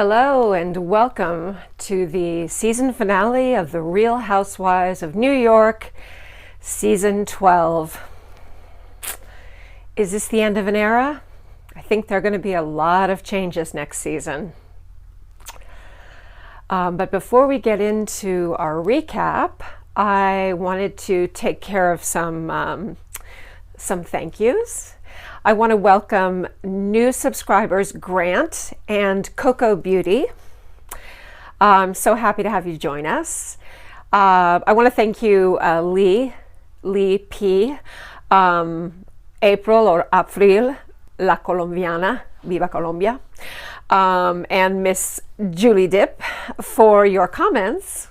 Hello and welcome to the season finale of The Real Housewives of New York, season 12. Is this the end of an era? I think there are going to be a lot of changes next season. But before we get into our recap, I wanted to take care of some thank yous. I want to welcome new subscribers, Grant and Coco Beauty. I'm so happy to have you join us. I want to thank you, Lee P, April or April, La Colombiana, Viva Colombia, and Miss Julie Dip for your comments.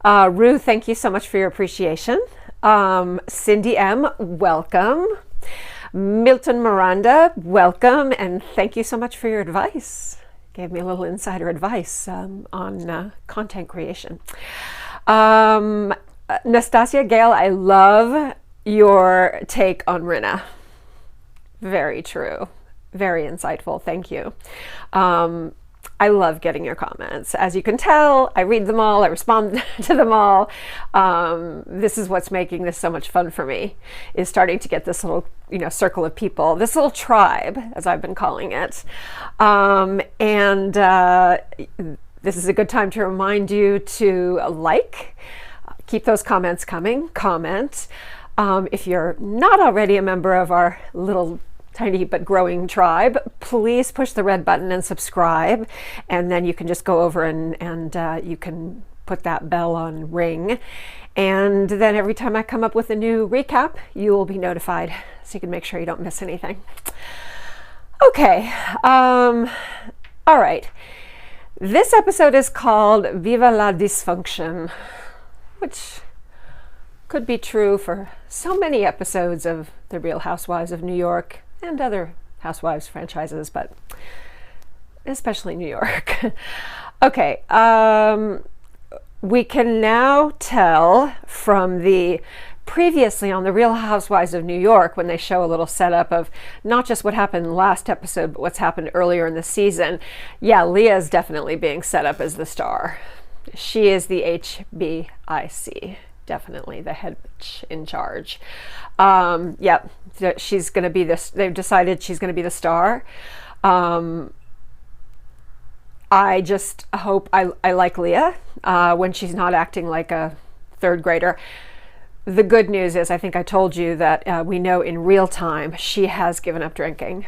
Rue, thank you so much for your appreciation. Cindy M, welcome. Milton Miranda, welcome, and thank you so much for your advice. Gave me a little insider advice on content creation. Nastasia Gale, I love your take on Rinna. Very true. Very insightful. Thank you. I love getting your comments. As you can tell, I read them all. I respond to them all. This is what's making this so much fun for me, is starting to get this little, circle of people, this little tribe, as I've been calling it. This is a good time to remind you to keep those comments coming, comment. If you're not already a member of our little tiny but growing tribe, please push the red button and subscribe, and then you can just go over and you can put that bell on ring, and then every time I come up with a new recap, you will be notified, so you can make sure you don't miss anything. Okay, all right. This episode is called Viva la Dysfunction, which could be true for so many episodes of The Real Housewives of New York and other Housewives franchises, but especially New York. Okay, we can now tell from the previously on The Real Housewives of New York, when they show a little setup of not just what happened last episode, but what's happened earlier in the season. Yeah, Leah is definitely being set up as the star. She is the HBIC. Definitely the head bitch in charge. Yep, she's going to be this. They've decided she's going to be the star. I just hope I like Leah when she's not acting like a third grader. The good news is, I think I told you that we know in real time she has given up drinking.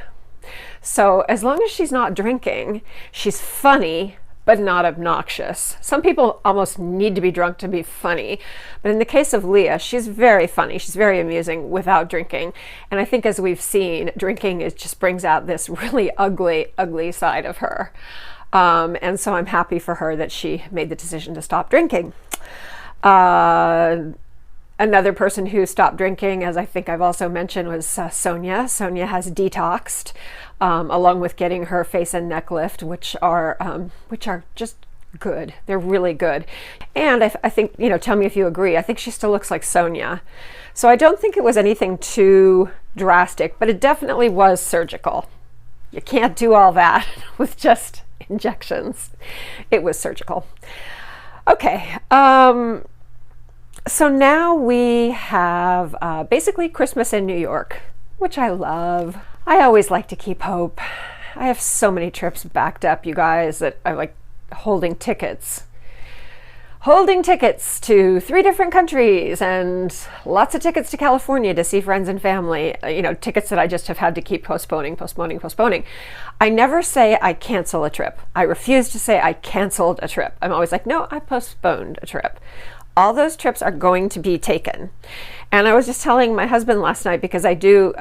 So as long as she's not drinking, she's funny, but not obnoxious. Some people almost need to be drunk to be funny. But in the case of Leah, she's very funny. She's very amusing without drinking. And I think, as we've seen, drinking just brings out this really ugly, ugly side of her. And so I'm happy for her that she made the decision to stop drinking. Another person who stopped drinking, as I think I've also mentioned, was Sonja. Sonja has detoxed, along with getting her face and neck lift, which are just good. They're really good. And I think, tell me if you agree, I think she still looks like Sonja. So I don't think it was anything too drastic, but it definitely was surgical. You can't do all that with just injections. It was surgical. Okay. So now we have basically Christmas in New York, which I love. I always like to keep hope. I have so many trips backed up, you guys, that I'm like holding tickets to 3 different countries and lots of tickets to California to see friends and family, tickets that I just have had to keep postponing. I never say I cancel a trip. I refuse to say I canceled a trip. I'm always like, no, I postponed a trip. All those trips are going to be taken. And I was just telling my husband last night, because I do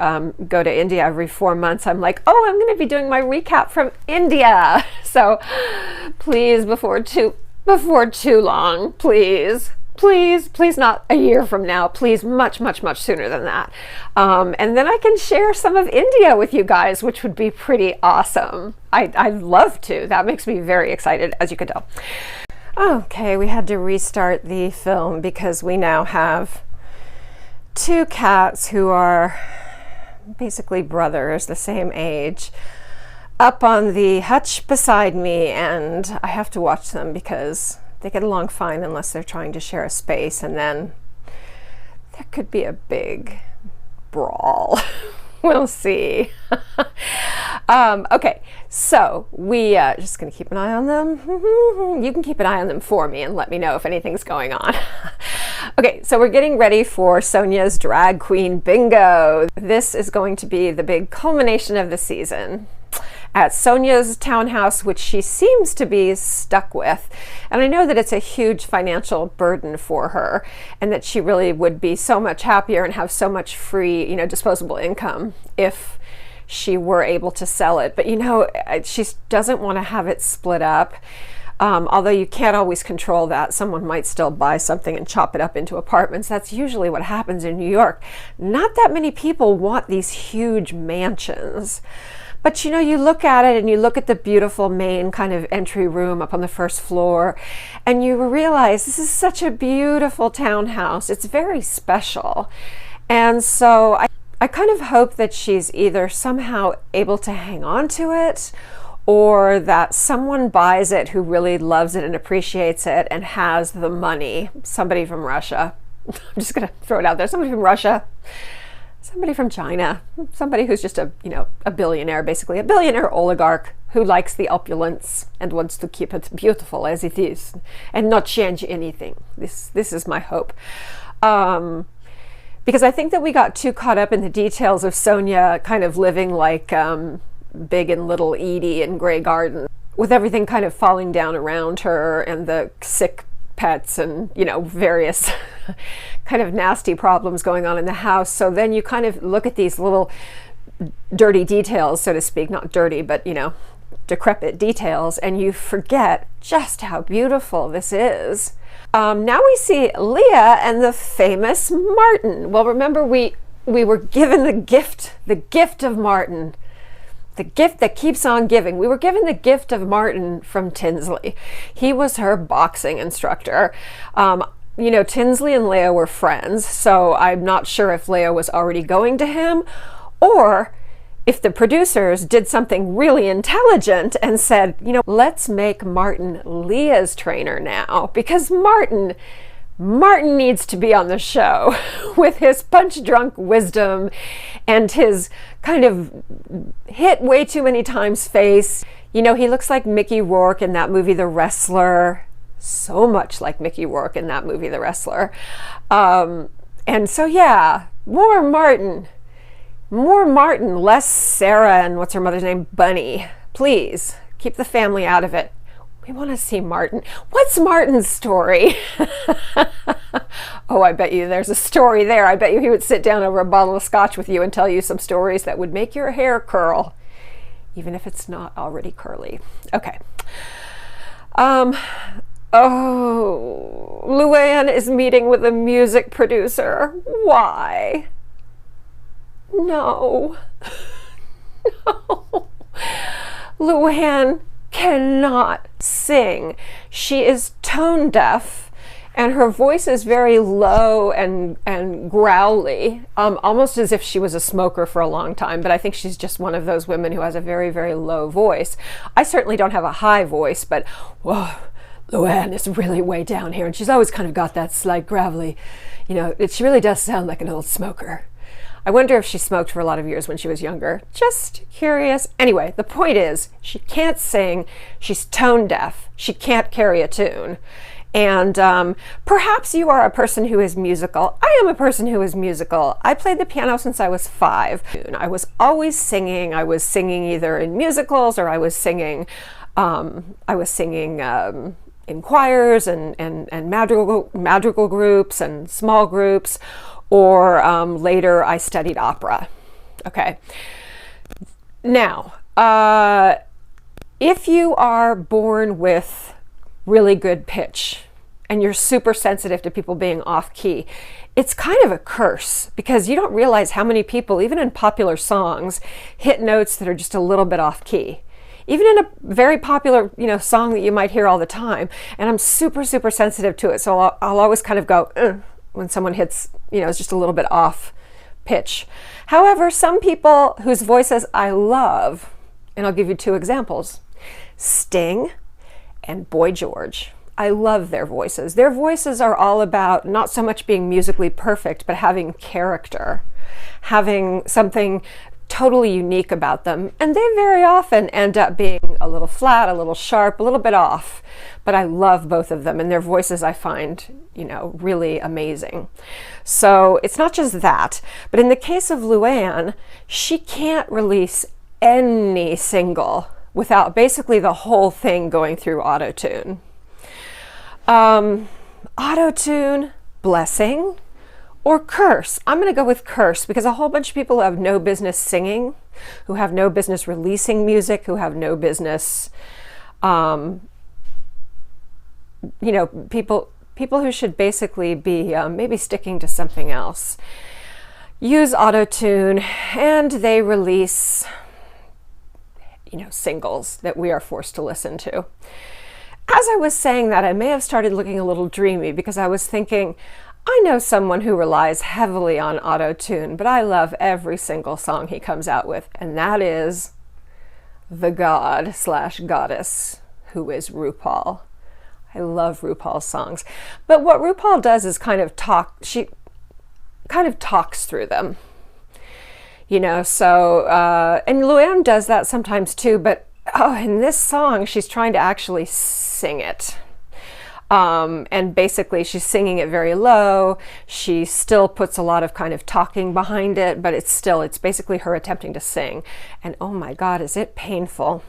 go to India every 4 months. I'm like, oh, I'm going to be doing my recap from India. So please, before too long, please not a year from now. Please, much, much, much sooner than that. And then I can share some of India with you guys, which would be pretty awesome. I'd love to. That makes me very excited, as you can tell. Okay, we had to restart the film because we now have 2 cats who are basically brothers, the same age. up on the hutch beside me, and I have to watch them because they get along fine unless they're trying to share a space, and then there could be a big brawl. We'll see. Okay, so we just gonna keep an eye on them. You can keep an eye on them for me and let me know if anything's going on. Okay, so we're getting ready for Sonja's drag queen bingo. This is going to be the big culmination of the season at Sonja's townhouse, which she seems to be stuck with. And I know that it's a huge financial burden for her, and that she really would be so much happier and have so much free, disposable income if she were able to sell it. But she doesn't want to have it split up. Although you can't always control that. Someone might still buy something and chop it up into apartments. That's usually what happens in New York. Not that many people want these huge mansions. But you look at it and you look at the beautiful main kind of entry room up on the first floor, and you realize this is such a beautiful townhouse. It's very special. And so I kind of hope that she's either somehow able to hang on to it, or that someone buys it who really loves it and appreciates it and has the money. Somebody from Russia. I'm just going to throw it out there. Somebody from Russia. Somebody from China, somebody who's just a billionaire, basically a billionaire oligarch who likes the opulence and wants to keep it beautiful as it is and not change anything. This is my hope. Because I think that we got too caught up in the details of Sonja kind of living like Big and Little Edie in Grey Garden, with everything kind of falling down around her and the sick pets and various kind of nasty problems going on in the house. So then you kind of look at these little dirty details, so to speak, not dirty, but decrepit details, and you forget just how beautiful this is. Now we see Leah and the famous Martin. Well, remember we were given the gift of Martin. The gift that keeps on giving. We were given the gift of Martin from Tinsley. He was her boxing instructor. Tinsley and Leah were friends, so I'm not sure if Leah was already going to him, or if the producers did something really intelligent and said, let's make Martin Leah's trainer now, because Martin needs to be on the show with his punch-drunk wisdom and his kind of hit way too many times face. He looks like Mickey Rourke in that movie, The Wrestler. So much like Mickey Rourke in that movie, The Wrestler. And so, yeah, more Martin, less Sarah and what's her mother's name? Bunny. Please, keep the family out of it. We want to see Martin. What's Martin's story? Oh, I bet you there's a story there. I bet you he would sit down over a bottle of scotch with you and tell you some stories that would make your hair curl, even if it's not already curly. Okay. Luann is meeting with a music producer. Why? No. No. Luann cannot sing. She is tone deaf, and her voice is very low and growly, almost as if she was a smoker for a long time. But I think she's just one of those women who has a very, very low voice. I certainly don't have a high voice, but whoa, Luann is really way down here, and she's always kind of got that slight gravelly, she really does sound like an old smoker. I wonder if she smoked for a lot of years when she was younger. Just curious. Anyway, the point is, she can't sing. She's tone deaf. She can't carry a tune. And perhaps you are a person who is musical. I am a person who is musical. I played the piano since I was 5. I was always singing. I was singing either in musicals, or I was singing in choirs and madrigal groups and small groups. Or later I studied opera. Okay. Now, if you are born with really good pitch and you're super sensitive to people being off key, it's kind of a curse, because you don't realize how many people, even in popular songs, hit notes that are just a little bit off key. Even in a very popular, song that you might hear all the time. And I'm super, super sensitive to it. So I'll always kind of go, ugh, when someone hits, it's just a little bit off pitch. However, some people whose voices I love, And I'll give you two examples. Sting and Boy George. I love their voices. Their voices are all about not so much being musically perfect, but having character, having something totally unique about them. And they very often end up being a little flat, a little sharp, a little bit off. But I love both of them, and their voices I find, really amazing. So it's not just that, but in the case of Luann, she can't release any single without basically the whole thing going through auto-tune. Auto-tune, blessing, or curse. I'm going to go with curse because a whole bunch of people who have no business singing, who have no business releasing music, who have no business, people who should basically be maybe sticking to something else, use auto-tune, and they release, singles that we are forced to listen to. As I was saying that, I may have started looking a little dreamy because I was thinking, I know someone who relies heavily on auto-tune, but I love every single song he comes out with, and that is the god/goddess who is RuPaul. I love RuPaul's songs. But what RuPaul does is she kind of talks through them. And Luann does that sometimes too, but in this song, she's trying to actually sing it. And basically she's singing it very low. She still puts a lot of kind of talking behind it, but it's basically her attempting to sing. And oh my God, is it painful.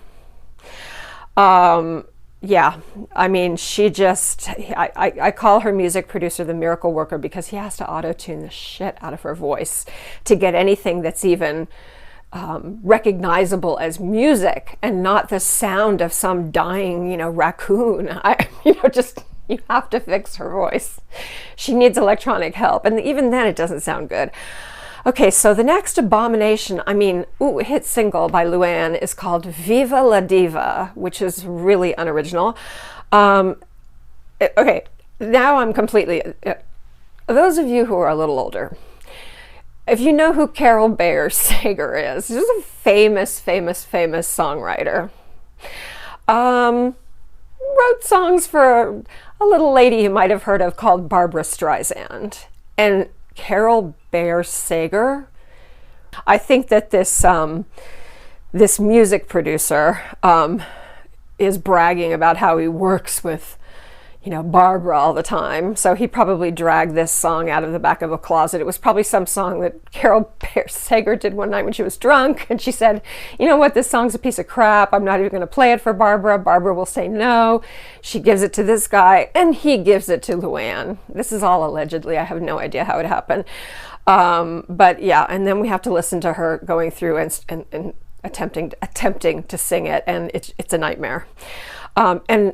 Yeah, I mean, I call her music producer the miracle worker because he has to auto-tune the shit out of her voice to get anything that's even recognizable as music and not the sound of some dying, raccoon. You have to fix her voice. She needs electronic help. And even then it doesn't sound good. Okay, so the next abomination, hit single by Luann is called Viva la Diva, which is really unoriginal. Okay, now I'm completely, those of you who are a little older, if you know who Carol Bayer Sager is, she's a famous songwriter. Wrote songs for a little lady you might have heard of called Barbara Streisand. And Carol Bayer Sager, I think that this music producer is bragging about how he works with Barbara all the time. So he probably dragged this song out of the back of a closet. It was probably some song that Carol Bayer Sager did one night when she was drunk, and she said, you know what, this song's a piece of crap. I'm not even going to play it for Barbara. Barbara will say no. She gives it to this guy, and he gives it to Luann. This is all allegedly. I have no idea how it happened. But yeah, and then we have to listen to her going through and attempting to sing it, and it's a nightmare. And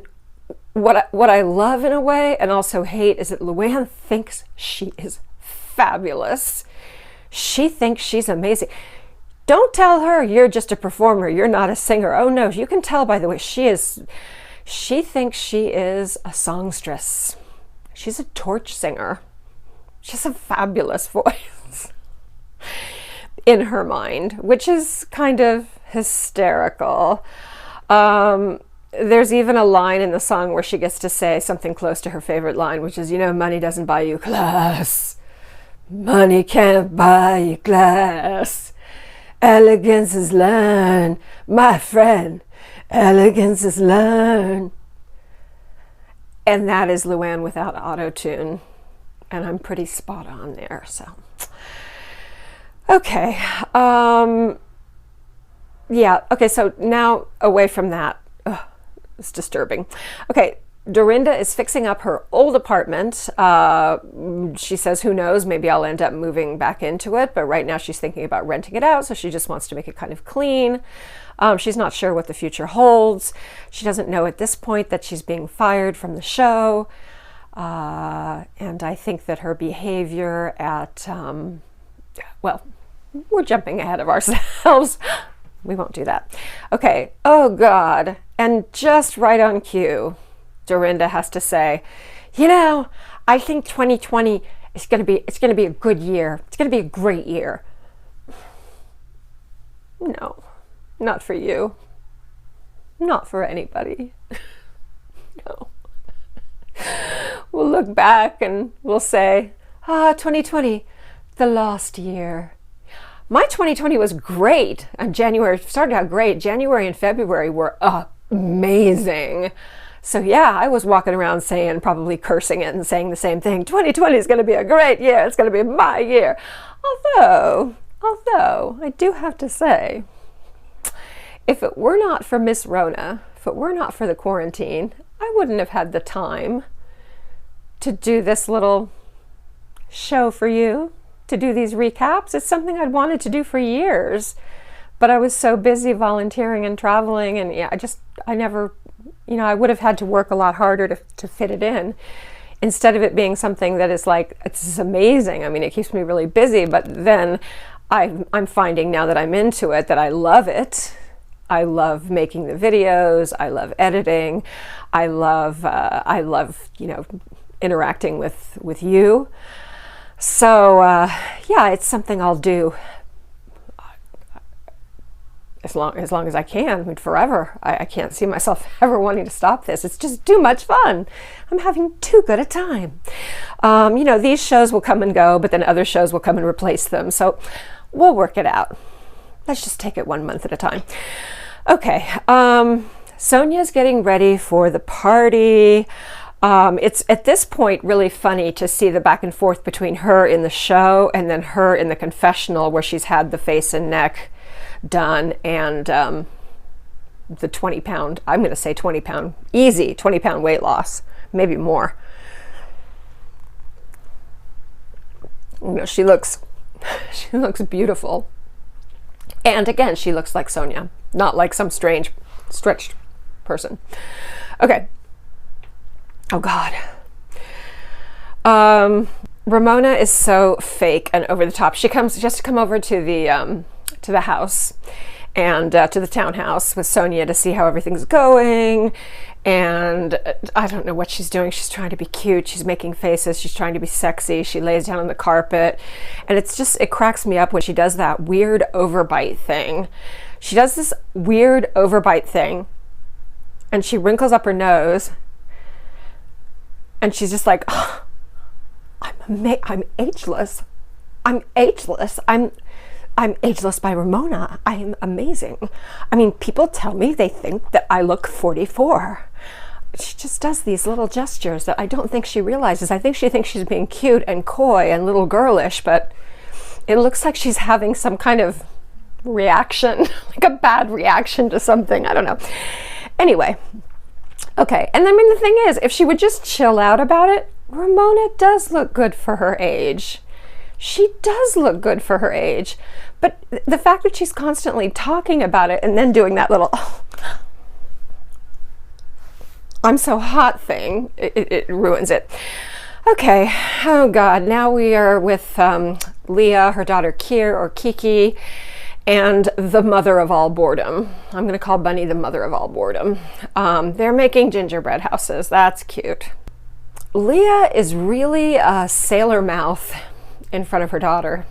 what I love in a way and also hate is that Luann thinks she is fabulous. She thinks she's amazing. Don't tell her you're just a performer, you're not a singer. Oh no, you can tell by the way she thinks she is a songstress. She's a torch singer. She has a fabulous voice in her mind, which is kind of hysterical. There's even a line in the song where she gets to say something close to her favorite line, which is, money doesn't buy you class. Money can't buy you class. Elegance is learned, my friend. Elegance is learned. And that is Luann without auto-tune. And I'm pretty spot on there, so. Okay. Yeah, okay, so now away from that. Ugh. It's disturbing. Okay, Dorinda is fixing up her old apartment. She says, who knows, maybe I'll end up moving back into it, but right now she's thinking about renting it out, so she just wants to make it kind of clean. She's not sure what the future holds. She doesn't know at this point that she's being fired from the show. And I think that her behavior at, we're jumping ahead of ourselves. We won't do that. Okay, oh God. And just right on cue, Dorinda has to say, I think 2020 is going to be a good year. It's going to be a great year. No, not for you. not for anybody. No. We'll look back and we'll say, 2020, the last year. My 2020 was great. And January started out great. January and February were amazing. So yeah, I was walking around saying, probably cursing it and saying the same thing. 2020 is going to be a great year. It's going to be my year. Although I do have to say, if it were not for Miss Rona, if it were not for the quarantine, I wouldn't have had the time to do this little show for you, to do these recaps. It's something I'd wanted to do for years, but I was so busy volunteering and traveling, and yeah, I never, I would have had to work a lot harder to fit it in, instead of it being something that is like, it's amazing. I mean, it keeps me really busy, but then I'm finding now that I'm into it, that I love it. I love making the videos. I love editing. I love interacting with you. So yeah, it's something I'll do as long as I can. I mean, forever. I can't see myself ever wanting to stop this. It's just too much fun. I'm having too good a time. These shows will come and go, but then other shows will come and replace them. So we'll work it out. Let's just take it 1 month at a time. Okay. Sonja's getting ready for the party. It's at this point really funny to see the back and forth between her in the show and then her in the confessional, where she's had the face and neck done, and the 20-pound, I'm going to say 20-pound, easy 20-pound weight loss, maybe more. She looks beautiful. And again, she looks like Sonja, not like some strange stretched person. Okay. Oh God. Ramona is so fake and over the top. She comes just to come over to the house and to the townhouse with Sonja to see how everything's going. And I don't know what she's doing. She's trying to be cute. She's making faces. She's trying to be sexy. She lays down on the carpet. And it cracks me up when she does that weird overbite thing. She does this weird overbite thing and she wrinkles up her nose and she's just like, oh, I'm ageless. I'm ageless. I'm ageless by Ramona. I am amazing. I mean, people tell me they think that I look 44. She just does these little gestures that I don't think she realizes. I think she thinks she's being cute and coy and little girlish, but it looks like she's having some kind of reaction, like a bad reaction to something. I don't know. Anyway, okay. And I mean, the thing is, if she would just chill out about it, Ramona does look good for her age. She does look good for her age. But the fact that she's constantly talking about it and then doing that little, oh, I'm so hot thing, it ruins it. Okay, oh God, now we are with Leah, her daughter Kiki, and the mother of all boredom. I'm going to call Bunny the mother of all boredom. They're making gingerbread houses. That's cute. Leah is really a sailor mouth in front of her daughter.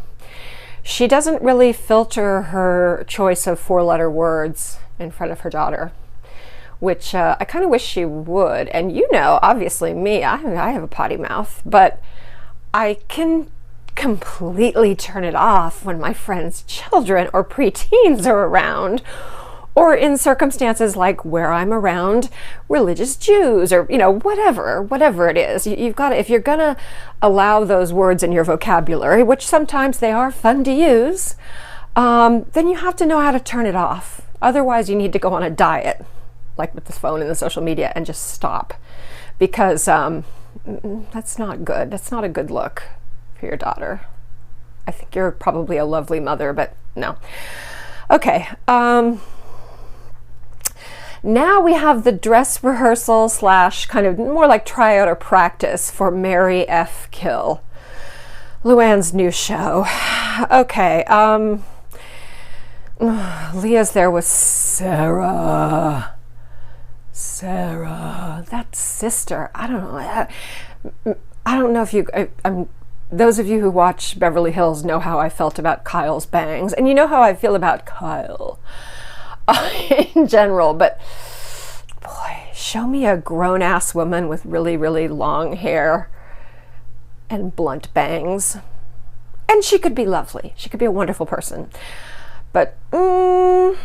She doesn't really filter her choice of 4-letter words in front of her daughter, which I kind of wish she would. And obviously me, I have a potty mouth, but I can completely turn it off when my friends' children or preteens are around, or in circumstances like where I'm around religious Jews or, whatever it is. You've got to, if you're gonna allow those words in your vocabulary, which sometimes they are fun to use, then you have to know how to turn it off. Otherwise, you need to go on a diet, like with this phone and the social media, and just stop, because that's not good. That's not a good look for your daughter. I think you're probably a lovely mother, but no. Okay. Now we have the dress rehearsal / kind of more like tryout or practice for Mary F. Kill, Luann's new show. Okay. Leah's there with Sarah, that sister. I don't know if you, those of you who watch Beverly Hills know how I felt about Kyle's bangs, and you know how I feel about Kyle in general, but boy, show me a grown-ass woman with really, really long hair and blunt bangs. And she could be lovely. She could be a wonderful person. But, I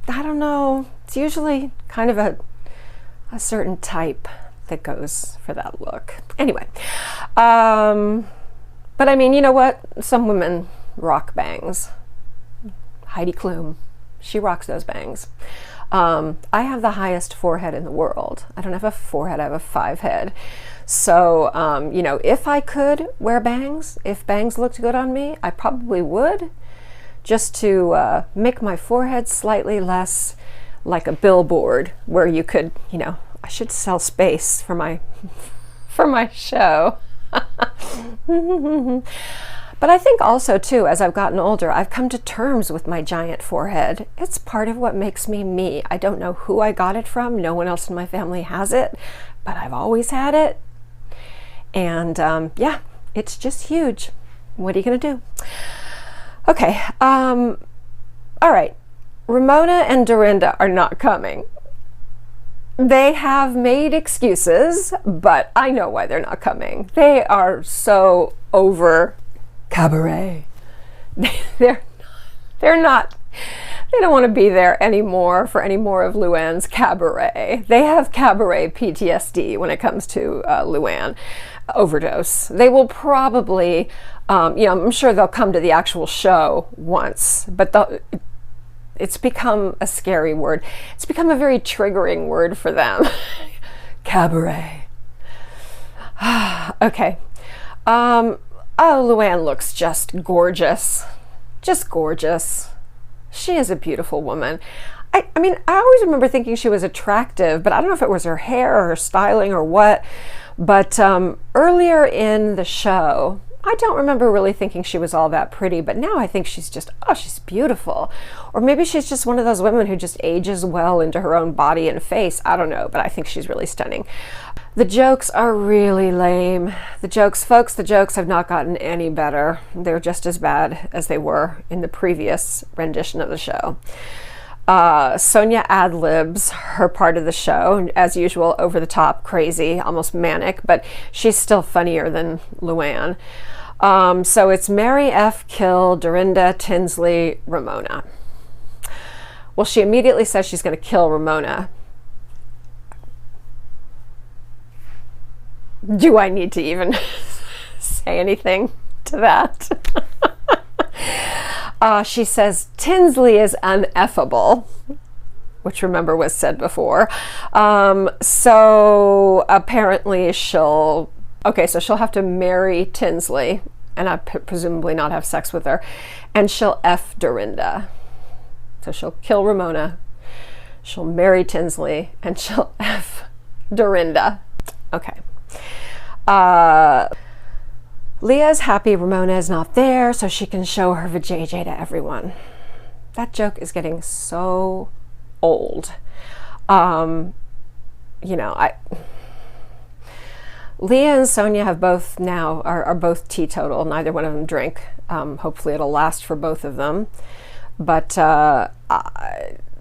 don't know. It's usually kind of a certain type that goes for that look. Anyway, but I mean, you know what? Some women rock bangs. Heidi Klum, she rocks those bangs. I have the highest forehead in the world. I don't have a forehead, I have a 5 head. So, you know, if I could wear bangs, if bangs looked good on me, I probably would, just to make my forehead slightly less like a billboard where you could, you know, I should sell space for my show. But I think also too, as I've gotten older, I've come to terms with my giant forehead. It's part of what makes me me. I don't know who I got it from. No one else in my family has it, but I've always had it. And yeah, it's just huge. What are you gonna do? Okay, all right. Ramona and Dorinda are not coming. They have made excuses, but I know why they're not coming. They are so over Cabaret. They're not, they don't want to be there anymore for any more of Luann's Cabaret. They have Cabaret PTSD when it comes to Luann overdose. They will probably, you know, I'm sure they'll come to the actual show once, but it's become a scary word. It's become a very triggering word for them. Cabaret. Okay. Oh, Luann looks just gorgeous. Just gorgeous. She is a beautiful woman. I mean, I always remember thinking she was attractive, but I don't know if it was her hair or her styling or what. But earlier in the show, I don't remember really thinking she was all that pretty, but now I think she's just, oh, she's beautiful. Or maybe she's just one of those women who just ages well into her own body and face. I don't know, but I think she's really stunning. The jokes are really lame. The jokes, folks, the jokes have not gotten any better. They're just as bad as they were in the previous rendition of the show. Sonja ad-libs her part of the show, as usual, over the top, crazy, almost manic, but she's still funnier than Luann. So it's Mary F. kill Dorinda, Tinsley, Ramona. Well, she immediately says she's going to kill Ramona. Do I need to even say anything to that? She says Tinsley is uneffable, which remember was said before. So apparently she'll have to marry Tinsley and presumably not have sex with her, and she'll F Dorinda. So she'll kill Ramona, she'll marry Tinsley, and she'll F Dorinda. Okay. Leah's happy Ramona is not there so she can show her vajayjay to everyone. That joke is getting so old. You know, Leah and Sonja have both now are both teetotal. Neither one of them drink. Hopefully it'll last for both of them. But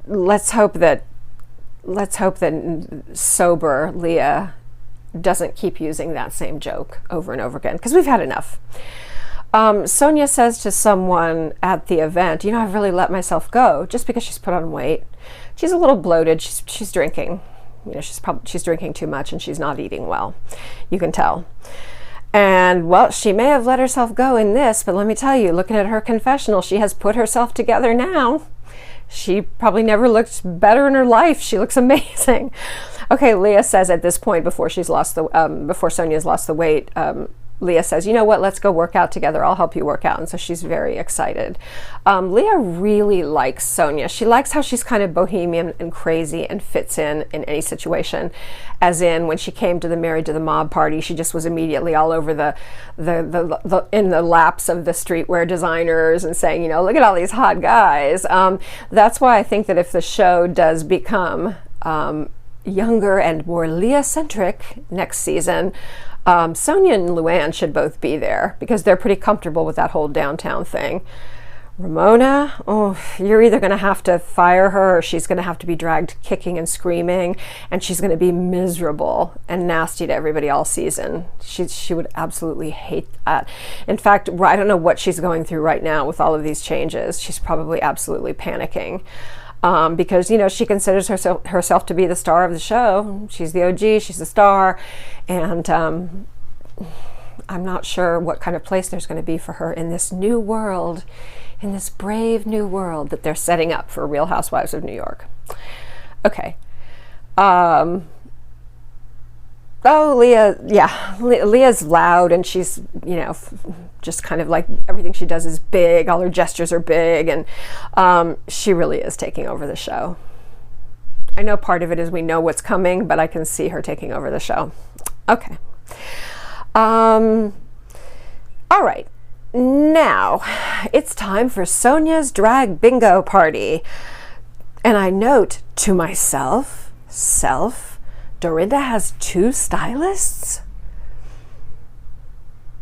let's hope that sober Leah doesn't keep using that same joke over and over again, because we've had enough. Sonja says to someone at the event, you know, I've really let myself go, just because she's put on weight. She's a little bloated. She's drinking. You know, she's drinking too much and she's not eating well. You can tell. And well, she may have let herself go in this, but let me tell you, looking at her confessional, she has put herself together now. She probably never looked better in her life. She looks amazing. Okay, Leah says at this point, before Sonja's lost the weight, Leah says, you know what, let's go work out together. I'll help you work out. And so she's very excited. Leah really likes Sonja. She likes how she's kind of bohemian and crazy and fits in any situation. As in, when she came to the Married to the Mob party, she just was immediately all over in the laps of the streetwear designers and saying, you know, look at all these hot guys. That's why I think that if the show does become younger and more Leah-centric next season, Sonja and Luann should both be there, because they're pretty comfortable with that whole downtown thing. Ramona, oh, you're either going to have to fire her or she's going to have to be dragged kicking and screaming, and she's going to be miserable and nasty to everybody all season. She would absolutely hate that. In fact, I don't know what she's going through right now with all of these changes. She's probably absolutely panicking. Because, you know, she considers herself to be the star of the show. She's the OG, she's the star, and I'm not sure what kind of place there's going to be for her in this new world, in this brave new world that they're setting up for Real Housewives of New York. Okay. Oh, Leah, yeah, Leah's loud, and she's, you know, just kind of like everything she does is big. All her gestures are big, and she really is taking over the show. I know part of it is we know what's coming, but I can see her taking over the show. Okay. All right. Now, it's time for Sonja's drag bingo party. And I note to myself, Dorinda has 2 stylists?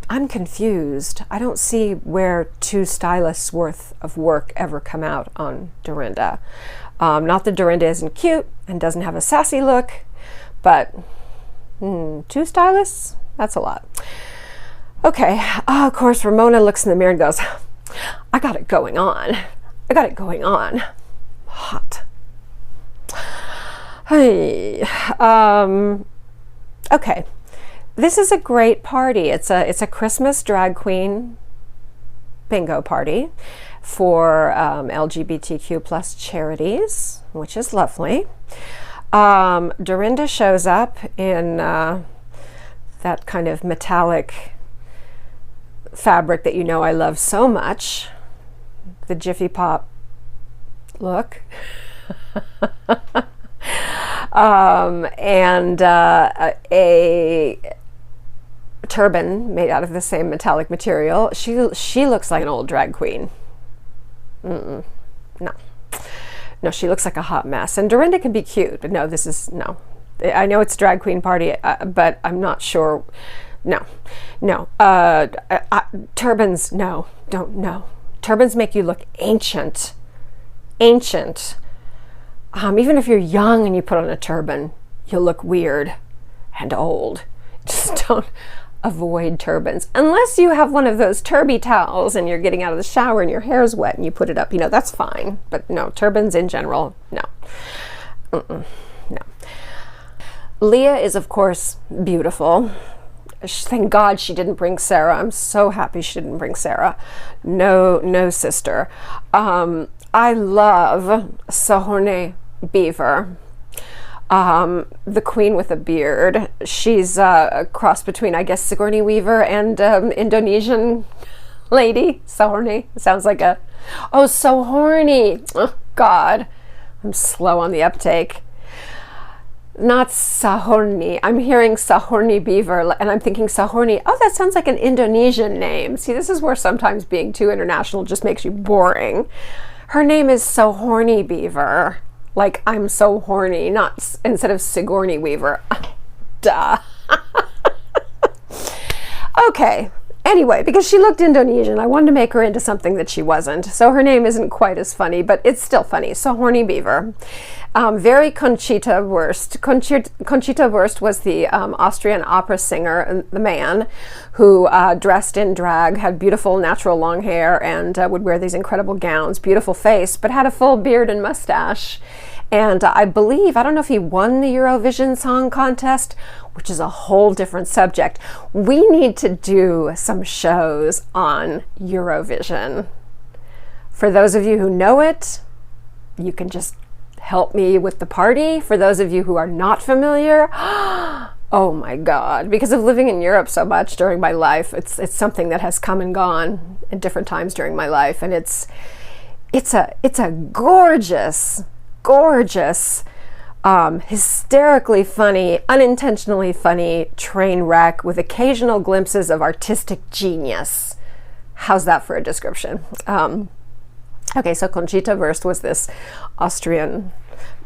I'm confused. I don't see where 2 stylists worth of work ever come out on Dorinda. Not that Dorinda isn't cute and doesn't have a sassy look, but 2 stylists? That's a lot. Okay, of course, Ramona looks in the mirror and goes, I got it going on. I got it going on. Hot. Hey, okay, this is a great party. It's a Christmas drag queen bingo party for LGBTQ plus charities, which is lovely. Dorinda shows up in that kind of metallic fabric that you know I love so much, the Jiffy Pop look. And a turban made out of the same metallic material. She looks like an old drag queen. No, she looks like a hot mess. And Dorinda can be cute, but no, this is no. I know it's drag queen party, but I'm not sure. No. Turbans, no, don't, no. Turbans make you look ancient. Even if you're young and you put on a turban, you'll look weird and old. Just don't avoid turbans. Unless you have one of those turby towels and you're getting out of the shower and your hair's wet and you put it up, you know, that's fine. But no, turbans in general, no. No. Leah is, of course, beautiful. Thank God she didn't bring Sarah. I'm so happy she didn't bring Sarah. No sister. I love Sahorne Beaver, the queen with a beard. She's a cross between, I guess, Sigourney Weaver and Indonesian lady. Sahorne sounds like a, oh, so horny. Oh, God, I'm slow on the uptake. Not Sahorny. I'm hearing Sahorny Beaver and I'm thinking Sahorny. Oh, that sounds like an Indonesian name. See, this is where sometimes being too international just makes you boring. Her name is Sahorny Beaver. Like, I'm so horny, not instead of Sigourney Weaver. Duh. Okay. Anyway, because she looked Indonesian, I wanted to make her into something that she wasn't. So her name isn't quite as funny, but it's still funny. Sahorny Beaver. Very Conchita Wurst. Conchita Wurst was the Austrian opera singer, the man who dressed in drag, had beautiful natural long hair, and would wear these incredible gowns, beautiful face, but had a full beard and mustache. And I believe, I don't know if he won the Eurovision Song Contest, which is a whole different subject. We need to do some shows on Eurovision. For those of you who know it, you can just help me with the party. For those of you who are not familiar, oh my God, because of living in Europe so much during my life, it's something that has come and gone at different times during my life, and it's a gorgeous, hysterically funny, unintentionally funny train wreck with occasional glimpses of artistic genius. How's that for a description? Okay, so Conchita Wurst was this Austrian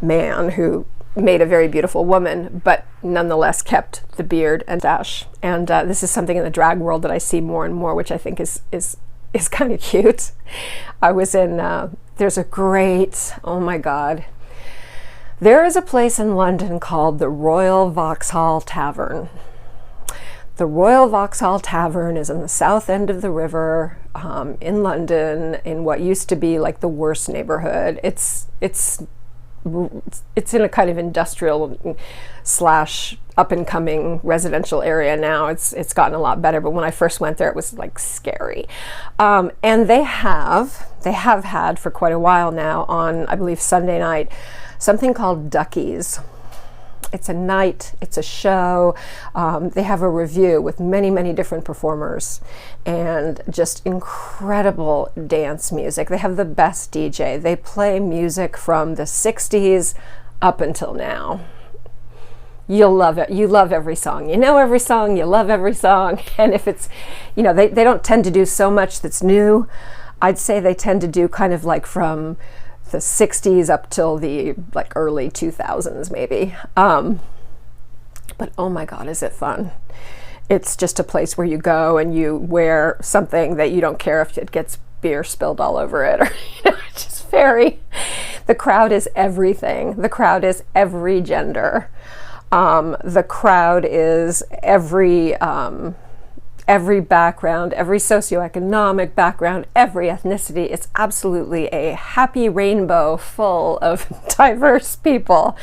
man who made a very beautiful woman, but nonetheless kept the beard and mustache. And this is something in the drag world that I see more and more, which I think is is kind of cute. I was in, there's a great, oh my God. There is a place in London called the Royal Vauxhall Tavern. The Royal Vauxhall Tavern is in the south end of the river in London, in what used to be like the worst neighborhood. It's in a kind of industrial slash up and coming residential area now. It's gotten a lot better, but when I first went there, it was like scary. And they have had for quite a while now on, I believe, Sunday night, something called Duckies. It's a night, it's a show. They have a review with many, many different performers and just incredible dance music. They have the best DJ. They play music from the 60s up until now. You'll love it. You love every song. You know every song, you love every song. And if it's, you know, they don't tend to do so much that's new. I'd say they tend to do kind of like from the 60s up till the like early 2000s maybe. But oh my God, is it fun. It's just a place where you go and you wear something that you don't care if it gets beer spilled all over it, or you know, it's just very, the crowd is everything. The crowd is every gender. The crowd is every background, every socioeconomic background, every ethnicity. It's absolutely a happy rainbow full of diverse people.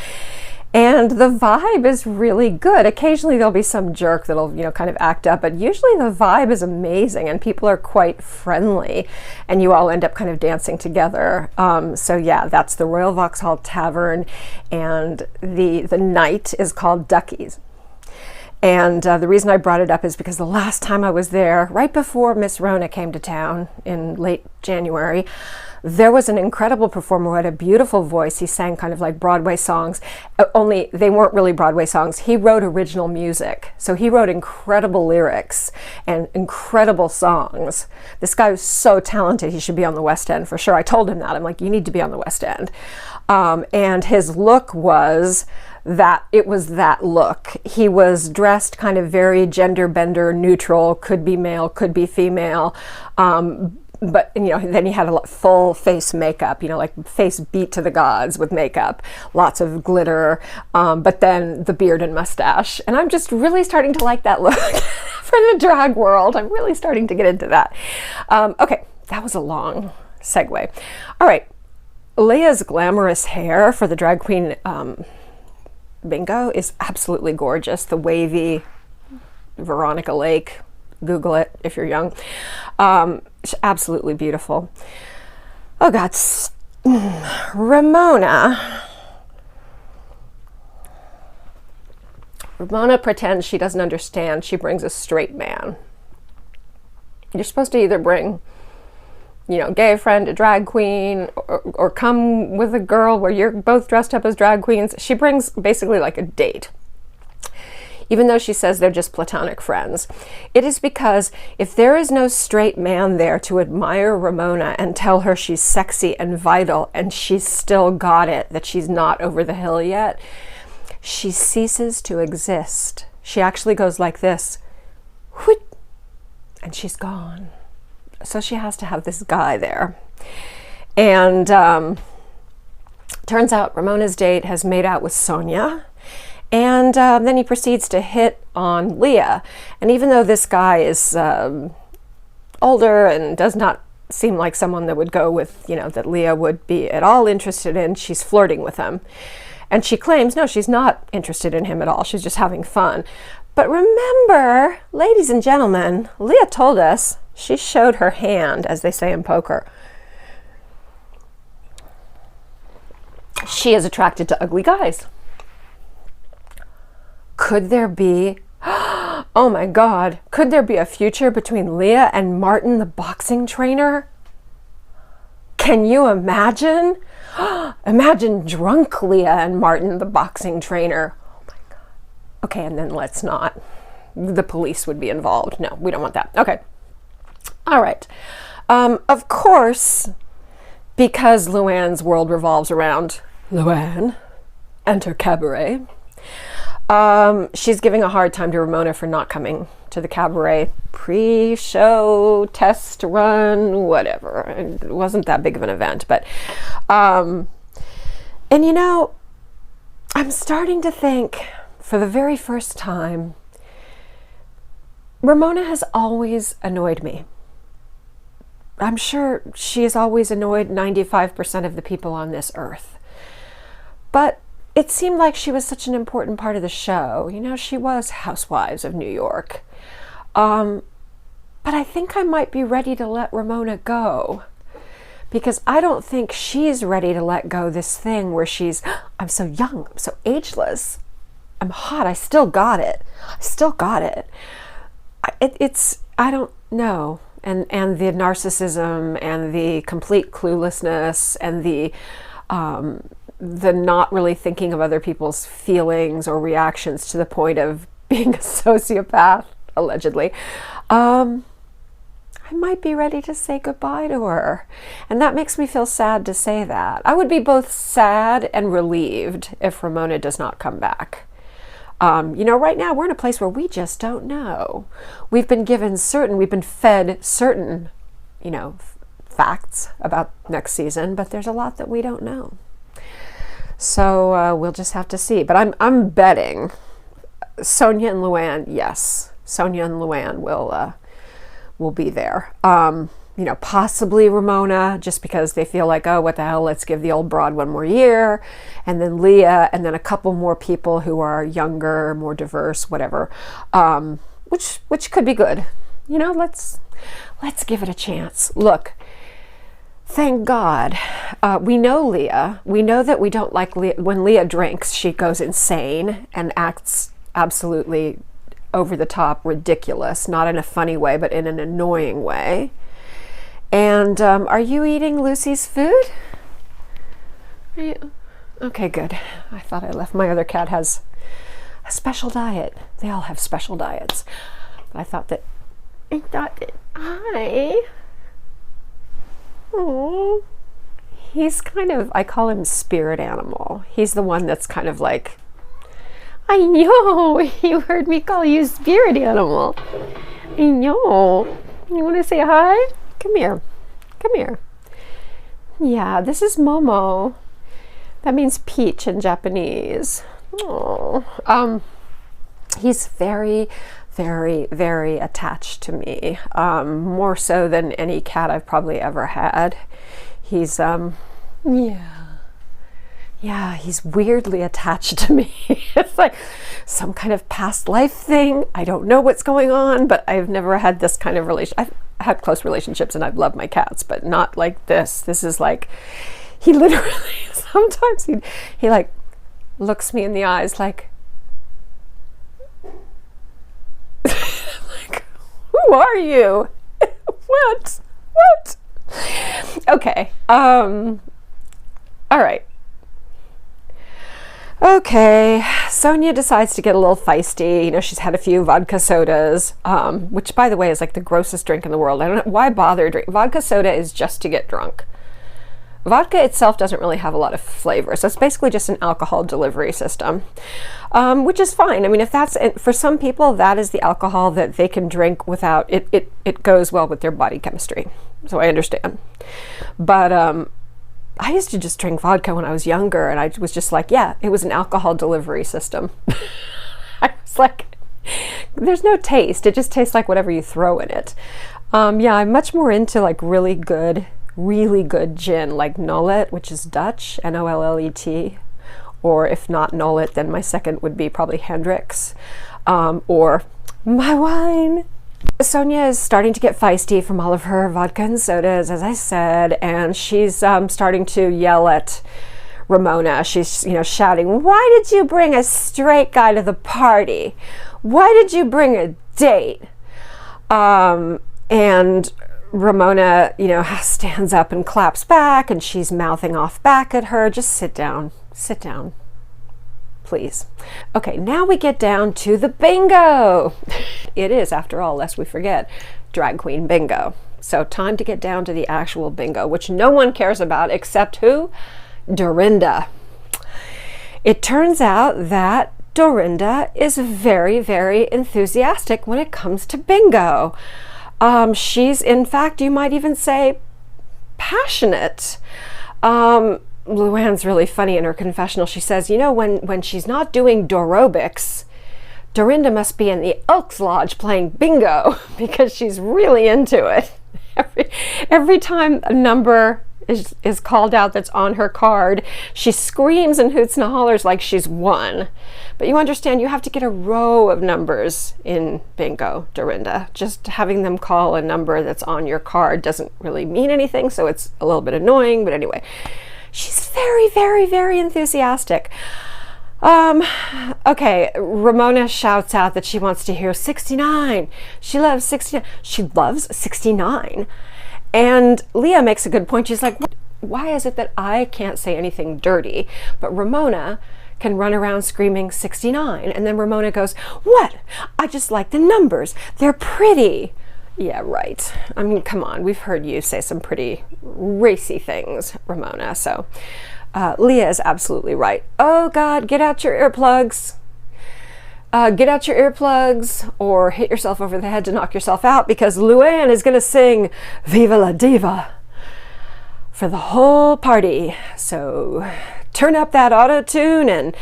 And the vibe is really good. Occasionally there'll be some jerk that'll, you know, kind of act up, but usually the vibe is amazing and people are quite friendly and you all end up kind of dancing together. So yeah, that's the Royal Vauxhall Tavern, and the night is called Duckies. And the reason I brought it up is because the last time I was there, right before Miss Rona came to town in late January, there was an incredible performer who had a beautiful voice. He sang kind of like Broadway songs, only they weren't really Broadway songs. He wrote original music. So he wrote incredible lyrics and incredible songs. This guy was so talented, he should be on the West End for sure. I told him that. I'm like, you need to be on the West End. And his look was that, it was that look. He was dressed kind of very gender bender neutral, could be male, could be female. But, you know, then he had a full face makeup, you know, like face beat to the gods with makeup, lots of glitter, but then the beard and mustache. And I'm just really starting to like that look for the drag world. I'm really starting to get into that. Okay, that was a long segue. All right, Leah's glamorous hair for the drag queen bingo is absolutely gorgeous. The wavy Veronica Lake, Google it if you're young. It's absolutely beautiful. Oh God, Ramona. Ramona pretends she doesn't understand. She brings a straight man. You're supposed to either bring, you know, gay friend, a drag queen, or come with a girl where you're both dressed up as drag queens. She brings basically like a date. Even though she says they're just platonic friends. It is because if there is no straight man there to admire Ramona and tell her she's sexy and vital and she's still got it, that she's not over the hill yet, she ceases to exist. She actually goes like this, whoop, and she's gone. So she has to have this guy there. And turns out Ramona's date has made out with Sonja. And then he proceeds to hit on Leah. And even though this guy is older and does not seem like someone that would go with, you know, that Leah would be at all interested in, she's flirting with him. And she claims, no, she's not interested in him at all. She's just having fun. But remember, ladies and gentlemen, Leah told us she showed her hand, as they say in poker. She is attracted to ugly guys. Could there be, oh my God, could there be a future between Leah and Martin, the boxing trainer? Can you imagine? Imagine drunk Leah and Martin, the boxing trainer. Oh my God. Okay, and then let's not. The police would be involved. No, we don't want that. Okay. All right. Of course, because Luann's world revolves around Luann and her cabaret, She's giving a hard time to Ramona for not coming to the Cabaret pre-show, test run, whatever. It wasn't that big of an event, but, and you know, I'm starting to think for the very first time, Ramona has always annoyed me. I'm sure she has always annoyed 95% of the people on this earth. But it seemed like she was such an important part of the show. You know, she was Housewives of New York. But I think I might be ready to let Ramona go, because I don't think she's ready to let go this thing where she's, I'm so young, I'm so ageless, I'm hot, I still got it. I don't know. And the narcissism and the complete cluelessness and the not really thinking of other people's feelings or reactions to the point of being a sociopath, allegedly. I might be ready to say goodbye to her. And that makes me feel sad to say that. I would be both sad and relieved if Ramona does not come back. You know, right now we're in a place where we just don't know. We've been fed certain, you know, facts about next season, but there's a lot that we don't know. So we'll just have to see. But I'm betting Sonja and Luann, yes, Sonja and Luann will be there. You know, possibly Ramona, just because they feel like, oh, what the hell, let's give the old broad one more year. And then Leah, and then a couple more people who are younger, more diverse, whatever, which could be good. You know, let's give it a chance. Look, thank God, we know Leah. We know that we don't like Leah. When Leah drinks, she goes insane and acts absolutely over the top ridiculous, not in a funny way, but in an annoying way. And are you eating Lucy's food? Are you? Okay, good. I thought I left. My other cat has a special diet. They all have special diets. But I thought that, hi. Oh, he's kind of, I call him spirit animal. He's the one that's kind of like, I know, you heard me call you spirit animal. I know. You want to say hi? Come here. Come here. Yeah, this is Momo. That means peach in Japanese. Oh, he's very, very, very attached to me. More so than any cat I've probably ever had. He's, yeah, he's weirdly attached to me. It's like some kind of past life thing. I don't know what's going on, but I've never had this kind of relation. I've had close relationships and I've loved my cats, but not like this. This is like, he literally, sometimes he like looks me in the eyes like, like, who are you? What? Okay. All right. Okay, Sonja decides to get a little feisty. You know, she's had a few vodka sodas, which, by the way, is like the grossest drink in the world. I don't know why bother drink. Vodka soda is just to get drunk. Vodka itself doesn't really have a lot of flavor, so it's basically just an alcohol delivery system, which is fine. I mean, if that's for some people, that is the alcohol that they can drink without it. It goes well with their body chemistry, so I understand. But I used to just drink vodka when I was younger, and I was just like, yeah, it was an alcohol delivery system. I was like, there's no taste. It just tastes like whatever you throw in it. Yeah, I'm much more into like really good gin, like Nollet, which is Dutch, Nollet, or if not Nollet, then my second would be probably Hendrix, or my wine. Sonja is starting to get feisty from all of her vodka and sodas, as I said, and she's starting to yell at Ramona. She's, you know, shouting, "Why did you bring a straight guy to the party? Why did you bring a date?" And Ramona, you know, stands up and claps back, and she's mouthing off back at her. Just sit down, please. Okay, now we get down to the bingo. It is, after all, lest we forget, drag queen bingo. So time to get down to the actual bingo, which no one cares about except who? Dorinda. It turns out that Dorinda is very, very enthusiastic when it comes to bingo. She's, in fact, you might even say, passionate. Luann's really funny in her confessional. She says, you know, when she's not doing Dorobics, Dorinda must be in the Elks Lodge playing bingo because she's really into it. Every time a number is called out that's on her card, she screams and hoots and hollers like she's won. But you understand, you have to get a row of numbers in bingo, Dorinda. Just having them call a number that's on your card doesn't really mean anything, so it's a little bit annoying, but anyway. She's very, very, very enthusiastic. Okay, Ramona shouts out that she wants to hear 69. She loves 69. She loves 69. And Leah makes a good point. She's like, why is it that I can't say anything dirty, but Ramona can run around screaming 69? And then Ramona goes, what? I just like the numbers. They're pretty. Yeah, right. I mean, come on. We've heard you say some pretty racy things, Ramona. So Leah is absolutely right. Oh, God, get out your earplugs. Get out your earplugs or hit yourself over the head to knock yourself out, because Luann is going to sing Viva la Diva for the whole party. So turn up that auto-tune and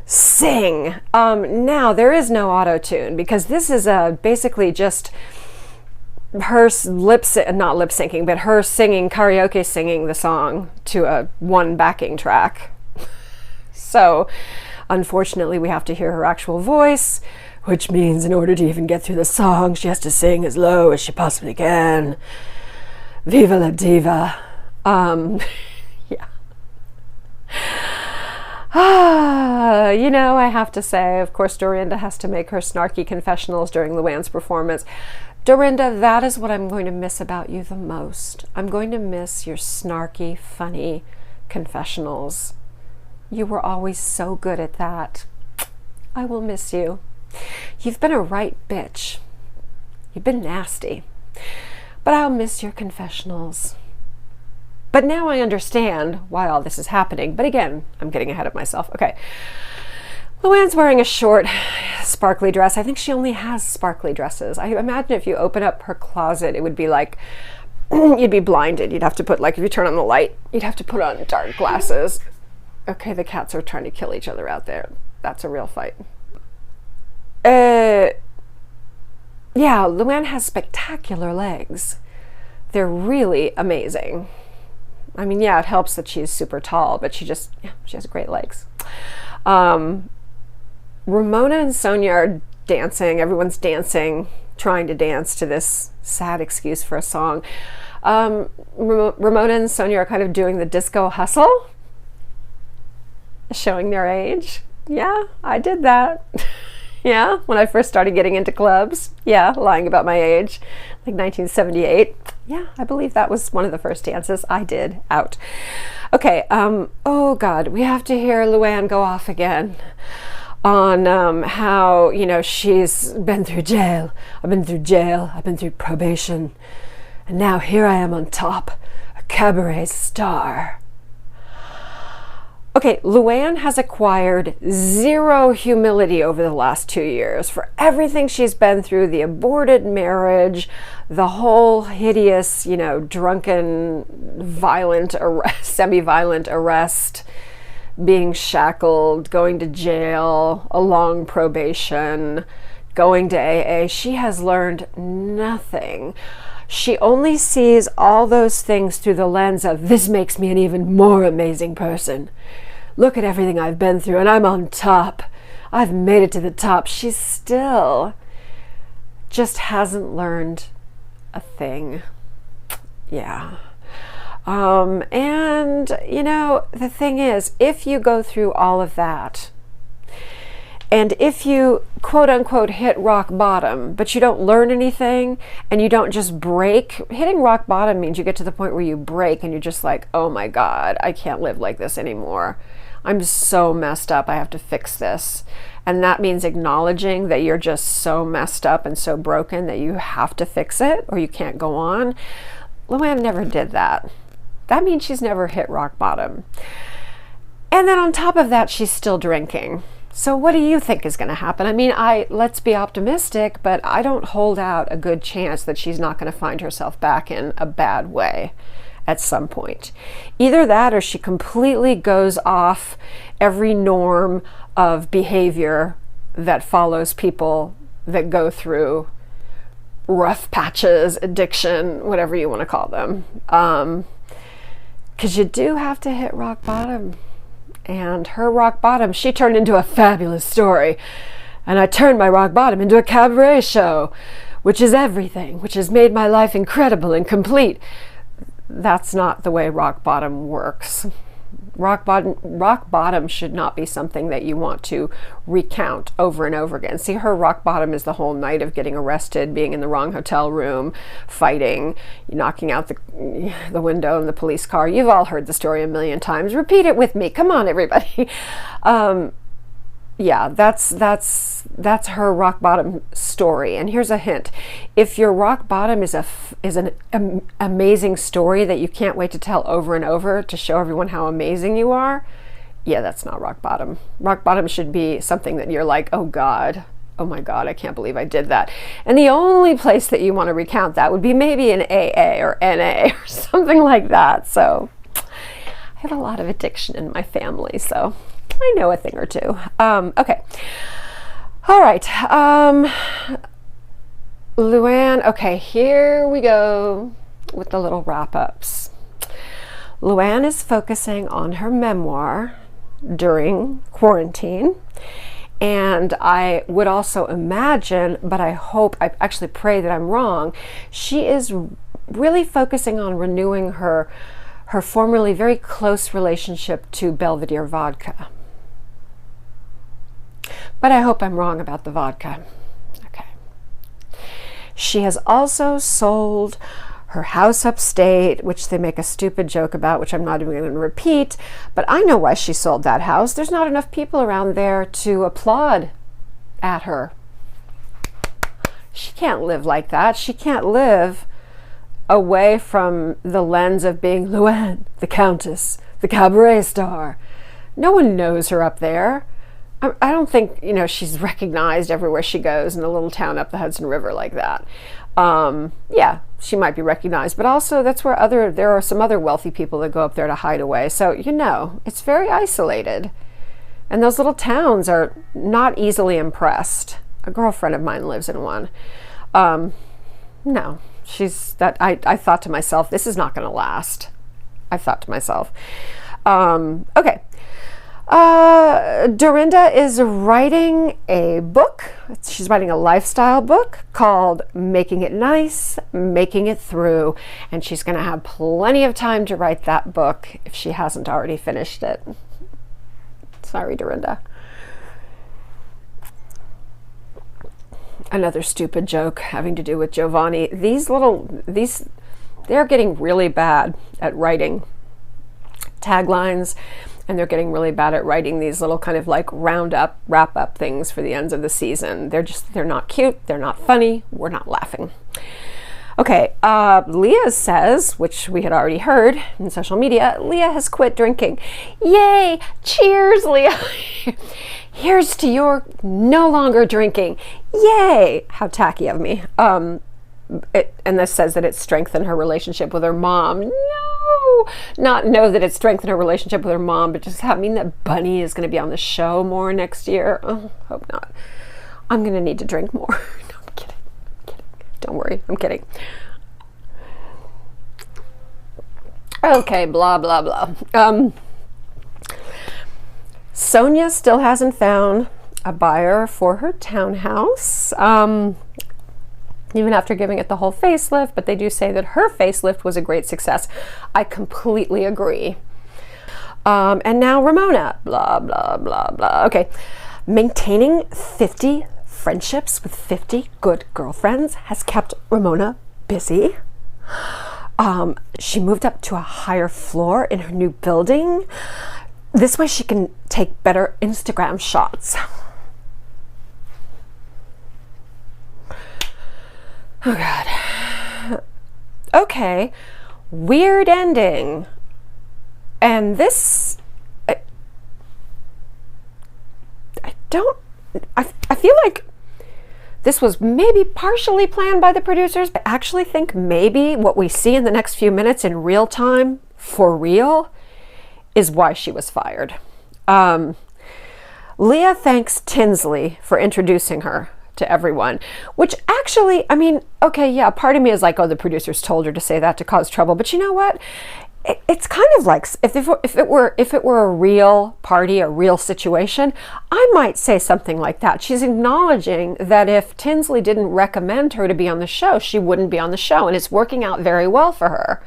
sing. Now, there is no auto-tune because this is basically just her not lip syncing, but her singing, karaoke singing the song to one backing track. So unfortunately, we have to hear her actual voice, which means in order to even get through the song, she has to sing as low as she possibly can. Viva la Diva. Yeah. You know, I have to say, of course, Dorinda has to make her snarky confessionals during Luann's performance. Dorinda, that is what I'm going to miss about you the most. I'm going to miss your snarky, funny confessionals. You were always so good at that. I will miss you. You've been a right bitch. You've been nasty. But I'll miss your confessionals. But now I understand why all this is happening. But again, I'm getting ahead of myself. Okay. Luann's wearing a short, sparkly dress. I think she only has sparkly dresses. I imagine if you open up her closet, it would be like, you'd be blinded. You'd have to put, like, if you turn on the light, you'd have to put on dark glasses. Okay, the cats are trying to kill each other out there. That's a real fight. Yeah, Luann has spectacular legs. They're really amazing. I mean, yeah, it helps that she's super tall, but she has great legs. Ramona and Sonja are dancing. Everyone's dancing, trying to dance to this sad excuse for a song. Ramona and Sonja are kind of doing the disco hustle, showing their age. Yeah, I did that. Yeah, when I first started getting into clubs. Yeah, lying about my age, like 1978. Yeah, I believe that was one of the first dances I did out. Okay, oh God, we have to hear Luann go off again on how, you know, she's been through jail. I've been through jail. I've been through probation. And now here I am on top, a cabaret star. Okay, Luann has acquired zero humility over the last 2 years for everything she's been through, the aborted marriage, the whole hideous, you know, drunken, violent, semi-violent arrest, being shackled, going to jail, a long probation, going to AA. She has learned nothing. She only sees all those things through the lens of, this makes me an even more amazing person. Look at everything I've been through, and I'm on top. I've made it to the top. She still just hasn't learned a thing. Yeah. And, you know, the thing is, if you go through all of that, and if you, quote unquote, hit rock bottom, but you don't learn anything and you don't just break, hitting rock bottom means you get to the point where you break and you're just like, oh my God, I can't live like this anymore. I'm so messed up. I have to fix this. And that means acknowledging that you're just so messed up and so broken that you have to fix it or you can't go on. Luann never did that. That means she's never hit rock bottom. And then on top of that, she's still drinking. So what do you think is going to happen? I mean, let's be optimistic, but I don't hold out a good chance that she's not going to find herself back in a bad way at some point. Either that or she completely goes off every norm of behavior that follows people that go through rough patches, addiction, whatever you want to call them. Because you do have to hit rock bottom. And her rock bottom, she turned into a fabulous story. And I turned my rock bottom into a cabaret show, which is everything, which has made my life incredible and complete. That's not the way rock bottom works. Rock bottom should not be something that you want to recount over and over again. See, her rock bottom is the whole night of getting arrested, being in the wrong hotel room, fighting, knocking out the window in the police car. You've all heard the story a million times. Repeat it with me. Come on, everybody. Yeah, that's her rock bottom story. And here's a hint: if your rock bottom is an amazing story that you can't wait to tell over and over to show everyone how amazing you are, yeah, that's not rock bottom. Rock bottom should be something that you're like, oh God, oh my God, I can't believe I did that. And the only place that you want to recount that would be maybe in AA or NA or something like that. So I have a lot of addiction in my family, so I know a thing or two. Okay. All right. Luann. Okay, here we go with the little wrap-ups. Luann is focusing on her memoir during quarantine. And I would also imagine, but I actually pray that I'm wrong, she is really focusing on renewing her formerly very close relationship to Belvedere vodka. But I hope I'm wrong about the vodka. Okay. She has also sold her house upstate, which they make a stupid joke about, which I'm not even going to repeat, but I know why she sold that house. There's not enough people around there to applaud at her. She can't live like that. She can't live away from the lens of being Luann, the Countess, the cabaret star. No one knows her up there. I don't think, she's recognized everywhere she goes in a little town up the Hudson River like that. Yeah, she might be recognized, but also that's where there are some other wealthy people that go up there to hide away. So, it's very isolated. And those little towns are not easily impressed. A girlfriend of mine lives in one. No. I thought to myself, this is not going to last. I thought to myself. Okay. Dorinda is writing a book. She's writing a lifestyle book called Making It Nice, Making It Through. And she's going to have plenty of time to write that book if she hasn't already finished it. Sorry, Dorinda. Another stupid joke having to do with Giovanni. They're getting really bad at writing taglines, and they're getting really bad at writing these little kind of like wrap up things for the ends of the season. They're not cute, they're not funny, we're not laughing. Okay, Leah says, which we had already heard in social media, Leah has quit drinking. Yay! Cheers, Leah! Here's to your no longer drinking. Yay! How tacky of me. And this says that it strengthened her relationship with her mom. No! Not know that it strengthened her relationship with her mom, but just mean that Bunny is going to be on the show more next year. Oh, hope not. I'm going to need to drink more. No, I'm kidding. Don't worry, I'm kidding. Okay, blah, blah, blah. Sonja still hasn't found a buyer for her townhouse, even after giving it the whole facelift, but they do say that her facelift was a great success. I completely agree. And now Ramona, blah, blah, blah, blah. Okay, maintaining 50 friendships with 50 good girlfriends has kept Ramona busy. She moved up to a higher floor in her new building. This way she can take better Instagram shots. Oh God. Okay, weird ending. And this, I I feel like this was maybe partially planned by the producers. I actually think maybe what we see in the next few minutes in real time, for real, is why she was fired. Leah thanks Tinsley for introducing her to everyone, which actually, I mean, okay, yeah, part of me is like, oh, the producers told her to say that to cause trouble. But you know what? It's kind of like if it were a real party, a real situation, I might say something like that. She's acknowledging that if Tinsley didn't recommend her to be on the show, she wouldn't be on the show, and it's working out very well for her.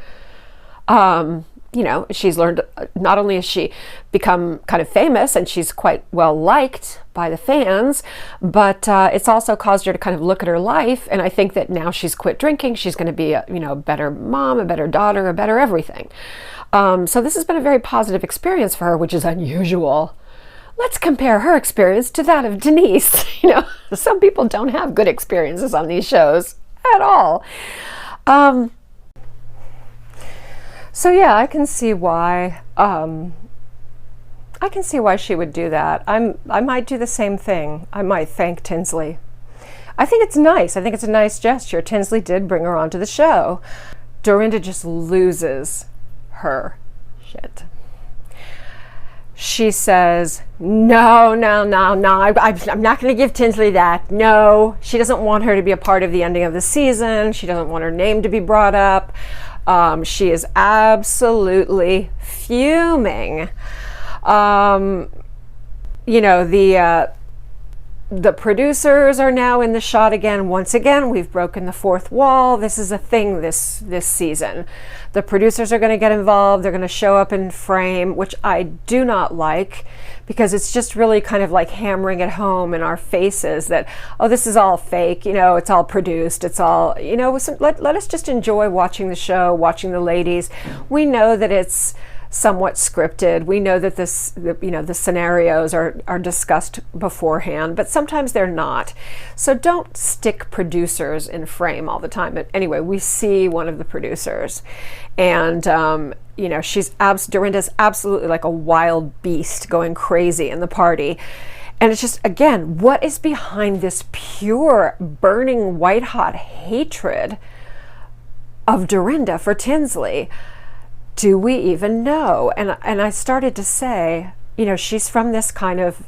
You know, she's learned, not only has she become kind of famous and she's quite well liked by the fans, but it's also caused her to kind of look at her life. And I think that now she's quit drinking, she's going to be a better mom, a better daughter, a better everything. So this has been a very positive experience for her, which is unusual. Let's compare her experience to that of Denise. Some people don't have good experiences on these shows at all. So yeah, I can see why. I can see why she would do that. I might do the same thing. I might thank Tinsley. I think it's nice. I think it's a nice gesture. Tinsley did bring her onto the show. Dorinda just loses her shit. She says, no, I'm not going to give Tinsley that. No, she doesn't want her to be a part of the ending of the season. She doesn't want her name to be brought up. She is absolutely fuming. The producers are now in the shot again. Once again, we've broken the fourth wall. This is a thing this season. The producers are going to get involved. They're going to show up in frame, which I do not like, because it's just really kind of like hammering it home in our faces that, oh, this is all fake, it's all produced, it's all, let us just enjoy watching the show, watching the ladies. We know that it's somewhat scripted. We know that the scenarios are discussed beforehand, but sometimes they're not. So don't stick producers in frame all the time. But anyway, we see one of the producers, and Dorinda's absolutely like a wild beast going crazy in the party. And it's just, again, what is behind this pure, burning, white-hot hatred of Dorinda for Tinsley? Do we even know? And I started to say, she's from this kind of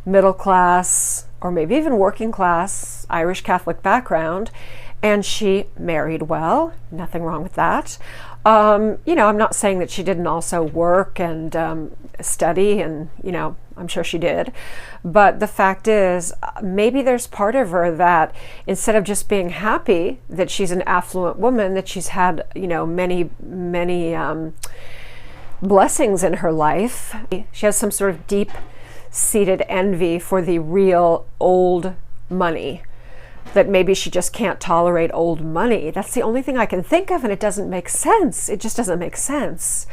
middle class, or maybe even working class, Irish Catholic background, and she married well. Nothing wrong with that. I'm not saying that she didn't also work and study, and I'm sure she did. But the fact is, maybe there's part of her that instead of just being happy that she's an affluent woman, that she's had, many blessings in her life, she has some sort of deep-seated envy for the real old money, that maybe she just can't tolerate old money. That's the only thing I can think of, and it doesn't make sense. It just doesn't make sense.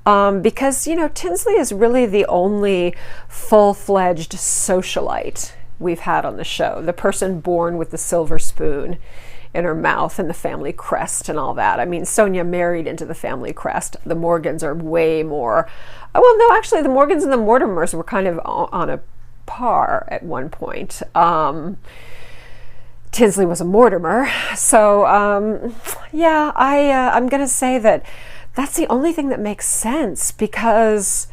Because, Tinsley is really the only full-fledged socialite we've had on the show. The person born with the silver spoon in her mouth and the family crest and all that. I mean, Sonja married into the family crest. The Morgans are way more... Well, no, actually, the Morgans and the Mortimers were kind of on a par at one point. Tinsley was a Mortimer. So, yeah, I'm going to say that that's the only thing that makes sense, because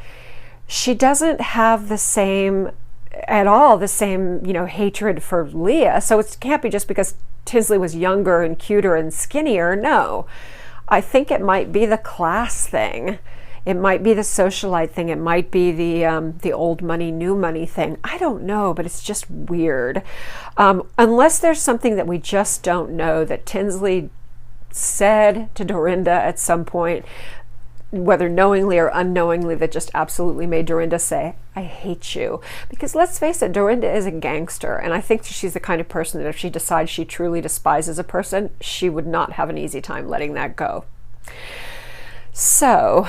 she doesn't have the same hatred for Leah. So it can't be just because Tinsley was younger and cuter and skinnier. No, I think it might be the class thing. It might be the socialite thing. It might be the old money, new money thing. I don't know, but it's just weird. Unless there's something that we just don't know that Tinsley said to Dorinda at some point, whether knowingly or unknowingly, that just absolutely made Dorinda say, I hate you. Because let's face it, Dorinda is a gangster, and I think she's the kind of person that if she decides she truly despises a person, she would not have an easy time letting that go. So,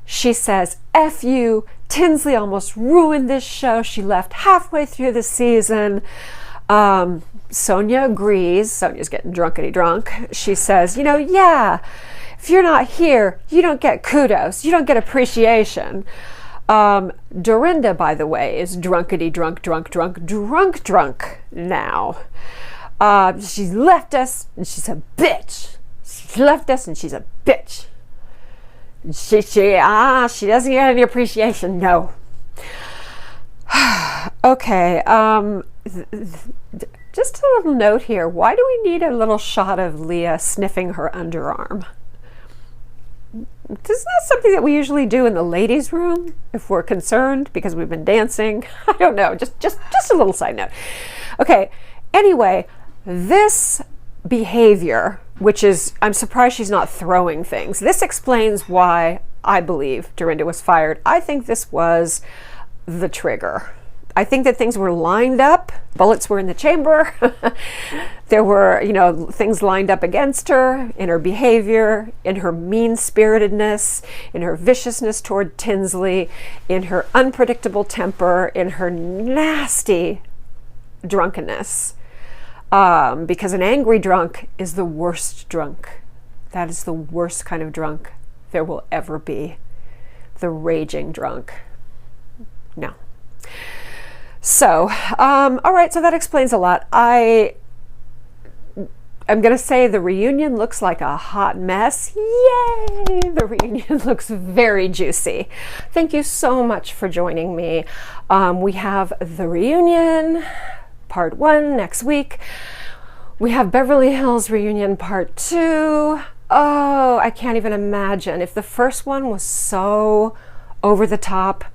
she says, F you, Tinsley almost ruined this show. She left halfway through the season. Sonja agrees. Sonja's getting drunkety drunk. She says, yeah, if you're not here, you don't get kudos. You don't get appreciation. Dorinda, by the way, is drunkety drunk now. She's left us and she's a bitch. She's left us and she's a bitch. She doesn't get any appreciation. No. Okay. Just a little note here. Why do we need a little shot of Leah sniffing her underarm? Isn't that something that we usually do in the ladies' room if we're concerned because we've been dancing? I don't know. Just a little side note. Okay. Anyway, this behavior, which is, I'm surprised she's not throwing things. This explains why I believe Dorinda was fired. I think this was the trigger. I think that things were lined up. Bullets were in the chamber. There were, things lined up against her in her behavior, in her mean-spiritedness, in her viciousness toward Tinsley, in her unpredictable temper, in her nasty drunkenness. Because an angry drunk is the worst drunk. That is the worst kind of drunk there will ever be. The raging drunk. No. So, all right, so that explains a lot. I'm going to say the reunion looks like a hot mess. Yay! The reunion looks very juicy. Thank you so much for joining me. We have the reunion, part 1, next week. We have Beverly Hills reunion, part 2. Oh, I can't even imagine. If the first one was so over the top,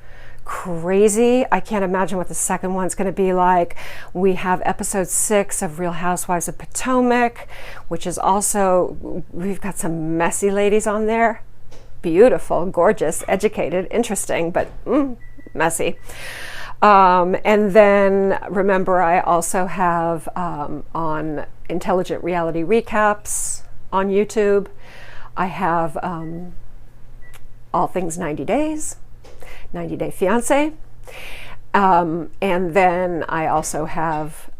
crazy, I can't imagine what the second one's going to be like. We have episode 6 of Real Housewives of Potomac, which is also, we've got some messy ladies on there. Beautiful, gorgeous, educated, interesting, but messy. And then remember, I also have on Intelligent Reality Recaps on YouTube, I have All Things 90 Days, 90 Day Fiance. And then I also have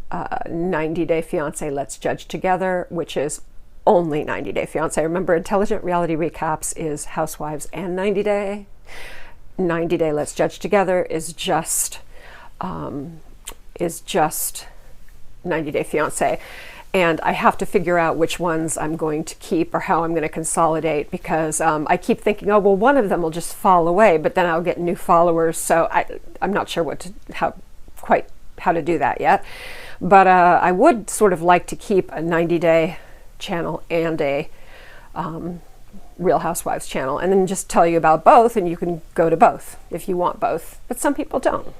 90 Day Fiance Let's Judge Together, which is only 90 Day Fiance. Remember, Intelligent Reality Recaps is Housewives and 90 Day. 90 Day Let's Judge Together is just 90 Day Fiance. And I have to figure out which ones I'm going to keep or how I'm going to consolidate, because I keep thinking, oh, well, one of them will just fall away, but then I'll get new followers. So I'm not sure how to do that yet. But I would sort of like to keep a 90-day channel and a Real Housewives channel, and then just tell you about both, and you can go to both if you want both. But some people don't.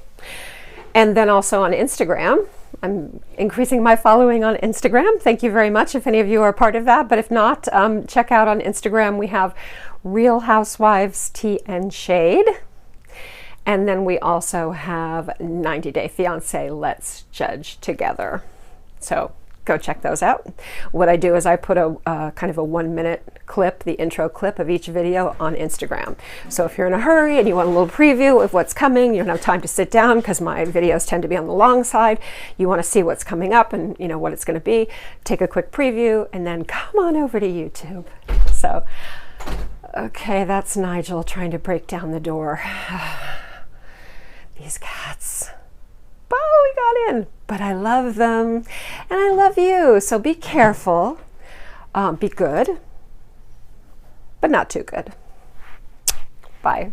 And then also on Instagram, I'm increasing my following on Instagram. Thank you very much if any of you are part of that. But if not, check out on Instagram. We have Real Housewives Tea and Shade. And then we also have 90 Day Fiance Let's Judge Together. So go check those out. What I do is I put a kind of a 1-minute clip, the intro clip of each video on Instagram. So if you're in a hurry and you want a little preview of what's coming, you don't have time to sit down because my videos tend to be on the long side. You want to see what's coming up and what it's going to be. Take a quick preview and then come on over to YouTube. So, okay, that's Nigel trying to break down the door. These cats. Oh, we got in, but I love them and I love you. So be careful, be good, but not too good. Bye.